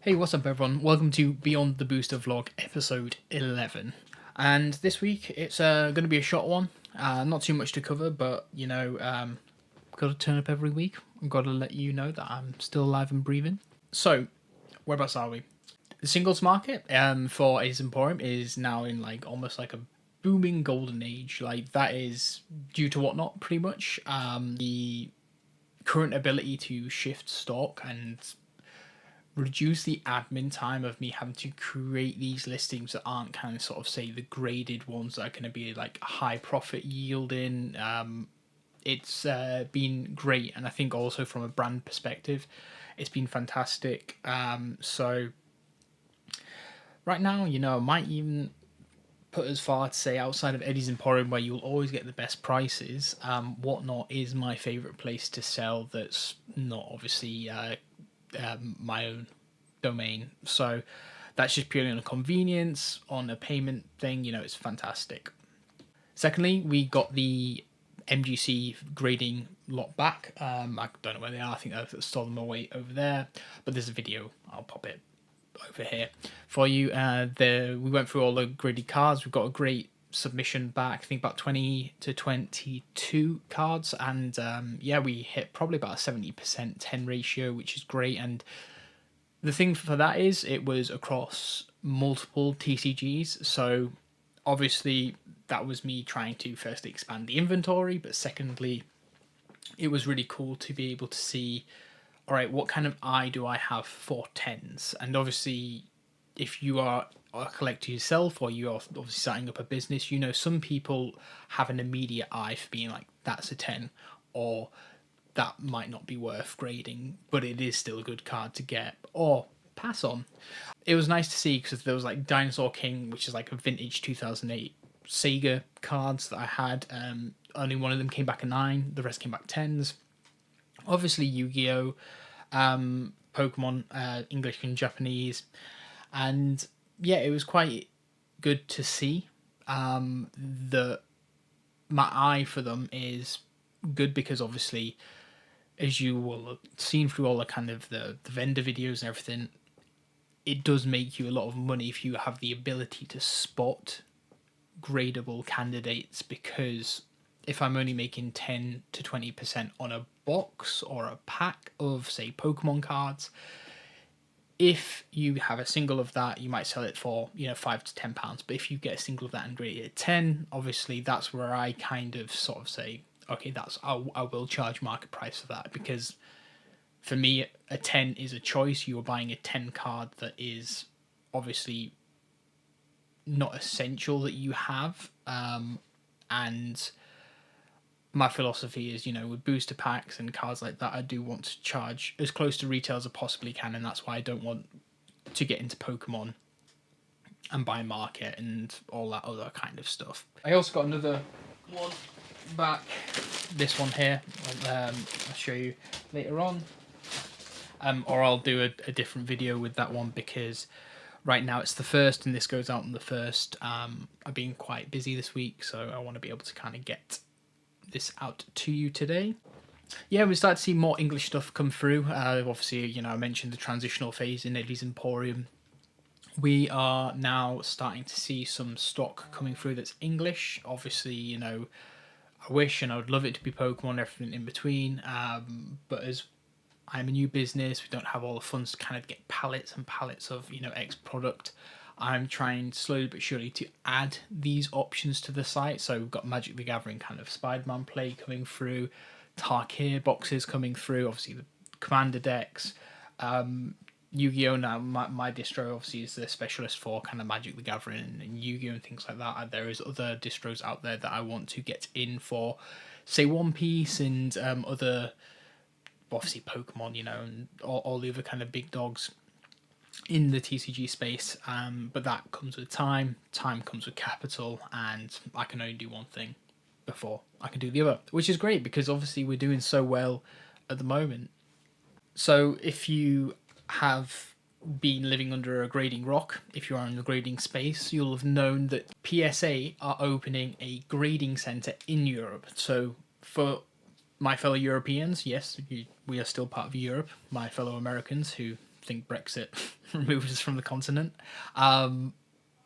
Hey, what's up everyone? Welcome to Beyond the Booster Vlog episode 11. And this week it's going to be a short one. Not too much to cover, but got to turn up every week. I've got to let you know that I'm still alive and breathing. So, whereabouts are we? The singles market for Eddys Emporium is now in almost like a booming golden age. Like that is due to WhatNot pretty much. The current ability to shift stock and reduce the admin time of me having to create these listings that aren't kind of sort of say the graded ones that are going to be like high profit yielding. It's been great, and I think also from a brand perspective it's been fantastic. So right now, I might even put as far to say outside of Eddys Emporium, where you'll always get the best prices, WhatNot is my favourite place to sell that's not obviously my own domain. So that's just purely on a convenience, on a payment thing, it's fantastic. Secondly, we got the MGC grading lot back. I don't know where they are. I think I've stored them away over there, but there's a video. I'll pop it over here for you. We went through all the graded cards. We've got a great submission back, I think about 20 to 22 cards, and we hit probably about a 70% 10 ratio, which is great. And the thing for that is it was across multiple TCGs, so obviously that was me trying to firstly expand the inventory, but secondly it was really cool to be able to see, all right, what kind of eye do I have for 10s? And obviously if you are a collector yourself, or you are obviously setting up a business, some people have an immediate eye for being like, that's a 10, or that might not be worth grading, but it is still a good card to get, or pass on. It was nice to see, because there was like Dinosaur King, which is like a vintage 2008 Sega cards that I had. Only one of them came back a 9, the rest came back 10s. Obviously Yu-Gi-Oh, Pokemon, English and Japanese. And yeah, it was quite good to see that my eye for them is good, because obviously, as you will have seen through all the kind of the vendor videos and everything, it does make you a lot of money if you have the ability to spot gradable candidates, because if I'm only making 10 to 20% on a box or a pack of, say, Pokemon cards, if you have a single of that, you might sell it for, £5 to £10. But if you get a single of that and grade it at 10, obviously that's where I kind of sort of say, okay, I will charge market price for that, because for me, a 10 is a choice. You are buying a 10 card that is obviously not essential that you have. And my philosophy is, with booster packs and cards like that, I do want to charge as close to retail as I possibly can, and that's why I don't want to get into Pokemon and buy market and all that other kind of stuff. I also got another one back, this one here. I'll show you later on, or I'll do a different video with that one, because right now it's the first and this goes out on the first. I've been quite busy this week, so I want to be able to kind of get this out to you today. Yeah, we start to see more English stuff come through. Obviously, I mentioned the transitional phase in Eddys Emporium. We are now starting to see some stock coming through that's English. Obviously, I wish and I would love it to be Pokemon, everything in between. But as I'm a new business, we don't have all the funds to kind of get pallets and pallets of, X product. I'm trying slowly but surely to add these options to the site. So we've got Magic the Gathering kind of Spider-Man play coming through, Tarkir boxes coming through, obviously the Commander decks. Yu-Gi-Oh! Now, my distro obviously is the specialist for kind of Magic the Gathering and Yu-Gi-Oh! And things like that. There is other distros out there that I want to get in for, say, One Piece and other, obviously Pokemon, and all the other kind of big dogs in the TCG space, but that comes with time comes with capital, and I can only do one thing before I can do the other, which is great, because obviously we're doing so well at the moment. So if you have been living under a grading rock, if you are in the grading space, you'll have known that PSA are opening a grading centre in Europe. So for my fellow Europeans, yes, we are still part of Europe, my fellow Americans who think Brexit removed us from the continent.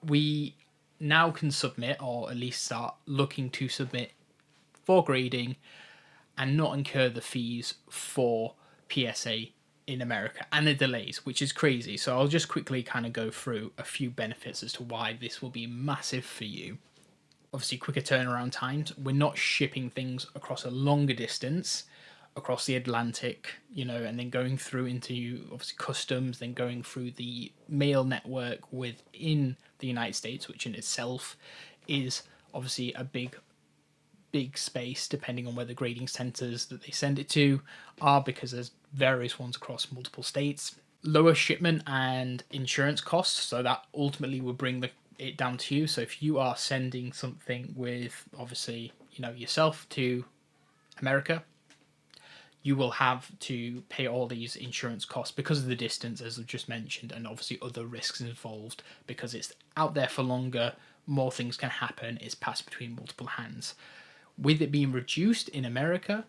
We now can submit, or at least start looking to submit for grading and not incur the fees for PSA in America and the delays, which is crazy. So I'll just quickly kind of go through a few benefits as to why this will be massive for you. Obviously, quicker turnaround times. We're not shipping things across a longer distance, across the Atlantic, and then going through into obviously customs, then going through the mail network within the United States, which in itself is obviously a big space, depending on where the grading centers that they send it to are, because there's various ones across multiple states. Lower shipment and insurance costs, so that ultimately will bring it down to you. So if you are sending something with obviously yourself to America, you will have to pay all these insurance costs because of the distance, as I've just mentioned, and obviously other risks involved because it's out there for longer, more things can happen, it's passed between multiple hands. With it being reduced in America,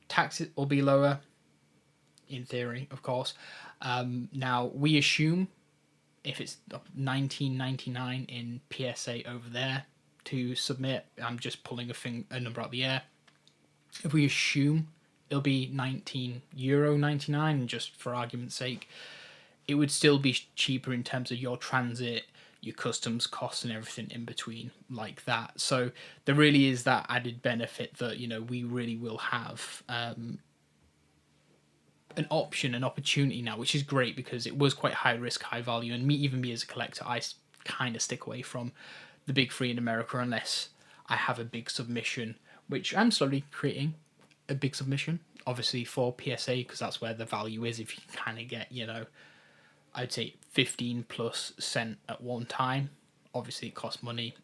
taxes will be lower, in theory, of course. Now, we assume if it's $19.99 in PSA over there to submit, I'm just pulling a number out of the air. If we assume it'll be €19.99, and just for argument's sake, it would still be cheaper in terms of your transit, your customs costs and everything in between like that. So there really is that added benefit that, we really will have an option, an opportunity now, which is great because it was quite high risk, high value. And even me as a collector, I kind of stick away from the big three in America unless I have a big submission, which I'm slowly creating a big submission, obviously for PSA, because that's where the value is. If you kind of get, I'd say 15 plus cent at one time. Obviously, it costs money,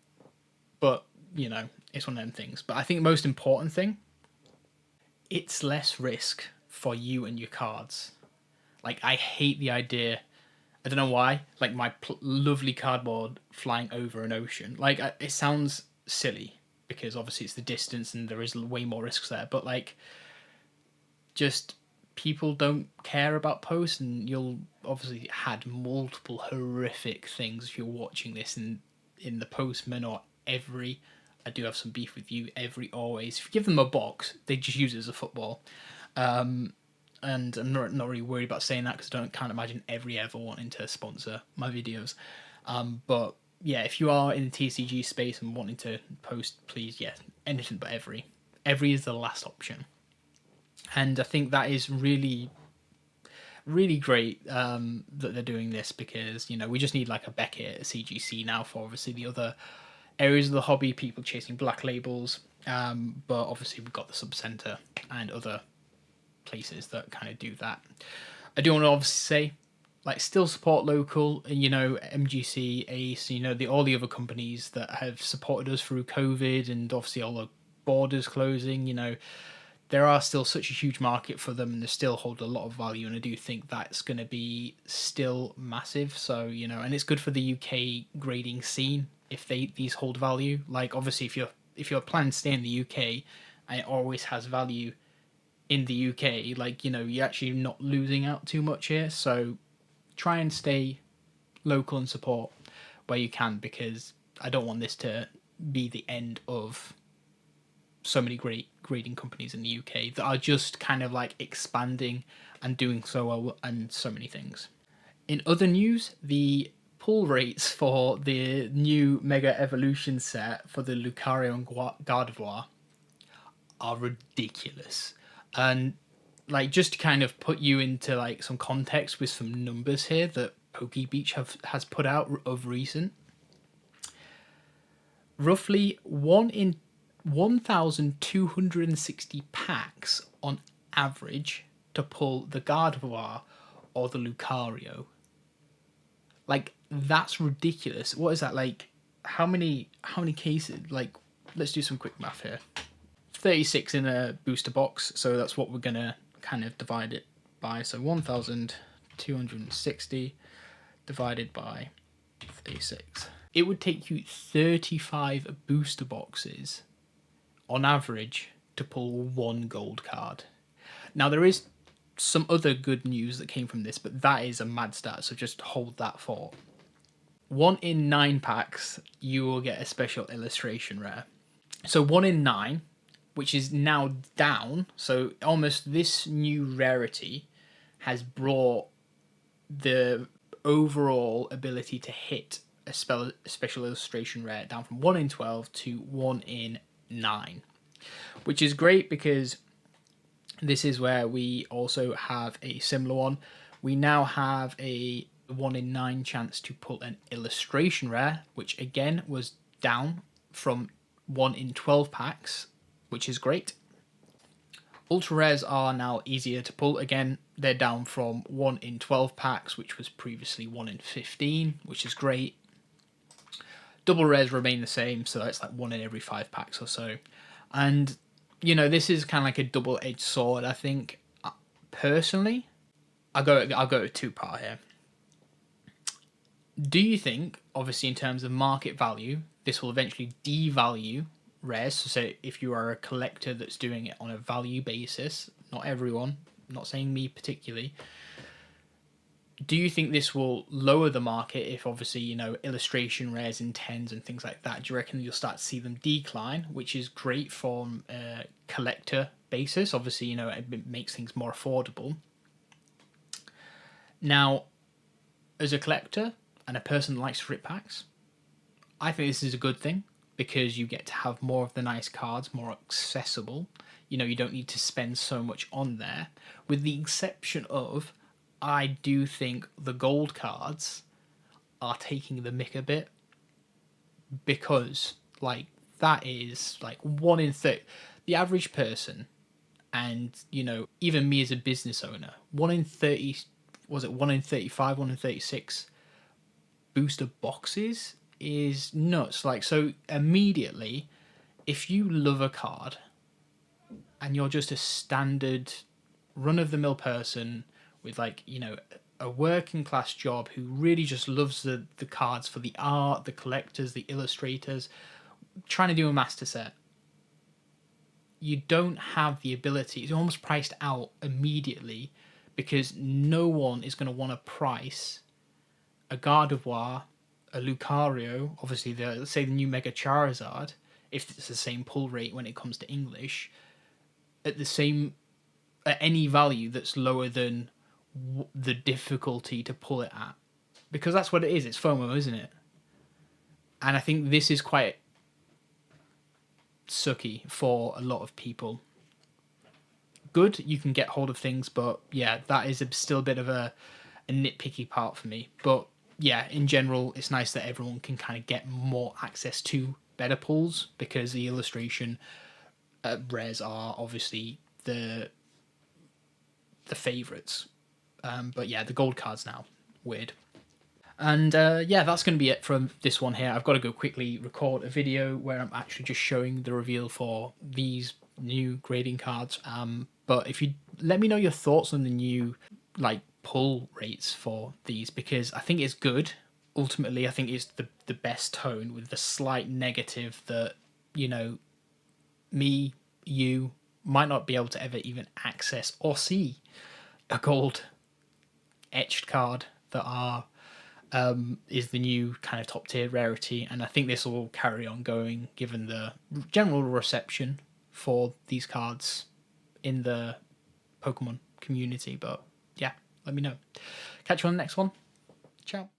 but it's one of them things. But I think the most important thing, it's less risk for you and your cards. Like, I hate the idea. I don't know why. Like, my lovely cardboard flying over an ocean. Like, it sounds silly because obviously it's the distance and there is way more risks there. But like, just people don't care about posts, and you'll obviously had multiple horrific things if you're watching this in the postman or every. I do have some beef with you. Every always. If you give them a box, they just use it as a football. And I'm not really worried about saying that because I can't imagine every ever wanting to sponsor my videos. But yeah, if you are in the TCG space and wanting to post, please, anything but every. Every is the last option. And I think that is really, really great that they're doing this because, we just need like a Beckett, a CGC now for obviously the other areas of the hobby, people chasing black labels. But obviously we've got the Subcenter and other places that kind of do that. I do want to obviously say, like, still support local, MGC, Ace, all the other companies that have supported us through COVID and obviously all the borders closing, there are still such a huge market for them and they still hold a lot of value, and I do think that's going to be still massive. So, and it's good for the UK grading scene if these hold value. Like, obviously if you're planning to stay in the UK and it always has value in the UK, like, you're actually not losing out too much here. So try and stay local and support where you can, because I don't want this to be the end of so many great grading companies in the UK that are just kind of like expanding and doing so well and so many things. In other news, the pull rates for the new Mega Evolution set for the Lucario and Gardevoir are ridiculous. And like, just to kind of put you into like some context with some numbers here that PokeBeach has put out of recent, roughly 1 in 1,260 packs on average to pull the Gardevoir or the Lucario. Like, that's ridiculous. What is that, like, how many cases? Like, let's do some quick math here. 36 in a booster box, so that's what we're gonna kind of divide it by. So 1,260 divided by 36. It would take you 35 booster boxes on average to pull one gold card. Now, there is some other good news that came from this, but that is a mad stat, so just hold that thought. 1 in 9 packs, you will get a special illustration rare. So 1 in 9, which is now down, so almost this new rarity has brought the overall ability to hit a special illustration rare down from 1 in 12 to 1 in 9, which is great because this is where we also have a similar one. We now have a 1 in 9 chance to pull an illustration rare, which again was down from 1 in 12 packs, which is great. Ultra rares are now easier to pull. Again, they're down from 1 in 12 packs, which was previously 1 in 15, which is great. Double rares remain the same, so that's like 1 in every 5 packs or so. And, you know, this is kind of like a double-edged sword. I think, personally, I'll go with two-part here. Do you think, obviously in terms of market value, this will eventually devalue rares? So if you are a collector that's doing it on a value basis, not everyone, I'm not saying me particularly, do you think this will lower the market if obviously, you know, illustration rares in 10s and things like that? Do you reckon you'll start to see them decline, which is great from a collector basis? Obviously, you know, it makes things more affordable. Now, as a collector and a person that likes to rip packs, I think this is a good thing because you get to have more of the nice cards, more accessible. You know, you don't need to spend so much on there, with the exception of, I do think the gold cards are taking the mick a bit, because like that is like 1 in 30. The average person, and you know, even me as a business owner, 1 in 30, was it 1 in 35, 1 in 36 booster boxes is nuts. Like, so immediately, if you love a card and you're just a standard run-of-the-mill person with, like, you know, a working class job who really just loves the cards for the art, the collectors, the illustrators, trying to do a master set, you don't have the ability. It's almost priced out immediately because no one is going to want to price a Gardevoir, a Lucario, obviously let's say the new Mega Charizard, if it's the same pull rate when it comes to English, at any value that's lower than the difficulty to pull it at, because that's what it is. It's FOMO, isn't it? And I think this is quite sucky for a lot of people. Good, you can get hold of things, but yeah, that is still a bit of a nitpicky part for me. But yeah, in general, it's nice that everyone can kind of get more access to better pulls, because the illustration rares are obviously the favourites. But yeah, the gold cards now, weird. And yeah, that's going to be it from this one here. I've got to go quickly record a video where I'm actually just showing the reveal for these new grading cards. But if you let me know your thoughts on the new like pull rates for these, because I think it's good. Ultimately, I think it's the best tone, with the slight negative that, you know, me, you might not be able to ever even access or see a gold etched card that is the new kind of top tier rarity. And I think this will carry on going given the general reception for these cards in the Pokemon community. But yeah, let me know. Catch you on the next one. Ciao.